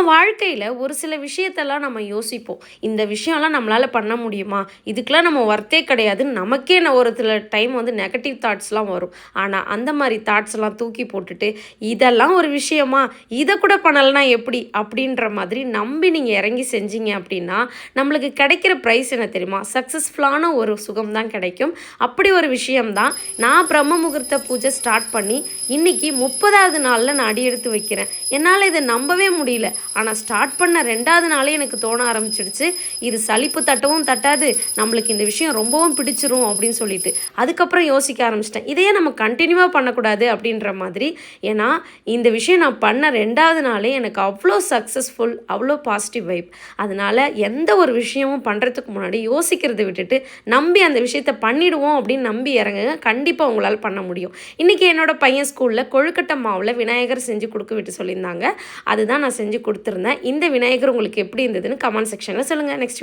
வாழ்க்கையில் ஒரு சில விஷயத்தெல்லாம் நம்ம யோசிப்போம். இந்த விஷயம்லாம் நம்மளால் பண்ண முடியுமா? இதுக்கெலாம் நம்ம ஒர்த்தே கிடையாதுன்னு நமக்கே ஒரு சில டைம் நெகட்டிவ் தாட்ஸ்லாம் வரும். ஆனால் அந்த மாதிரி தாட்ஸ்லாம் தூக்கி போட்டுட்டு, இதெல்லாம் ஒரு விஷயமா? இதை கூட பண்ணலைன்னா எப்படி? அப்படின்ற மாதிரி நம்பி நீங்கள் இறங்கி செஞ்சீங்க அப்படின்னா, நம்மளுக்கு கிடைக்கிற ப்ரைஸ் என்ன தெரியுமா? சக்ஸஸ்ஃபுல்லான ஒரு சுகம் தான் கிடைக்கும். அப்படி ஒரு விஷயம்தான் நான் பிரம்ம முகூர்த்த பூஜை ஸ்டார்ட் பண்ணி இன்னைக்கு 30வது நாளில் நான் அடி எடுத்து வைக்கிறேன். என்னால் இதை நம்பவே முடியல. ஆனால் ஸ்டார்ட் பண்ண 2வது நாளே எனக்கு தோண ஆரம்பிச்சிடுச்சு, இது சலிப்பு தட்டவும் தட்டாது, நம்மளுக்கு இந்த விஷயம் ரொம்பவும் பிடிச்சிரும் அப்படின்னு சொல்லிட்டு. அதுக்கப்புறம் யோசிக்க ஆரம்பிச்சிட்டேன், இதையே நம்ம கண்டினியூவாக பண்ணக்கூடாது அப்படின்ற மாதிரி. ஏன்னா இந்த விஷயம் நான் பண்ண 2வது நாளே எனக்கு அவ்வளோ சக்ஸஸ்ஃபுல், அவ்வளோ பாசிட்டிவ் வைப். அதனால் எந்த ஒரு விஷயமும் பண்ணுறதுக்கு முன்னாடி யோசிக்கிறதை விட்டுட்டு நம்பி அந்த விஷயத்தை பண்ணிடுவோம் அப்படின்னு நம்பி இறங்குங்க. கண்டிப்பாக உங்களால் பண்ண முடியும். இன்றைக்கி என்னோட பையன் ஸ்கூலில் கொழுக்கட்டை மாவில் விநாயகர் செஞ்சு கொடுக்க விட்டு சொல்லியிருந்தாங்க. அதுதான் நான் செஞ்சு கொடுத்துருந்தேன். இந்த விநாயகர் உங்களுக்கு எப்படி இருந்ததுன்னு கமெண்ட் செக்ஷனில் சொல்லுங்கள். நெக்ஸ்ட்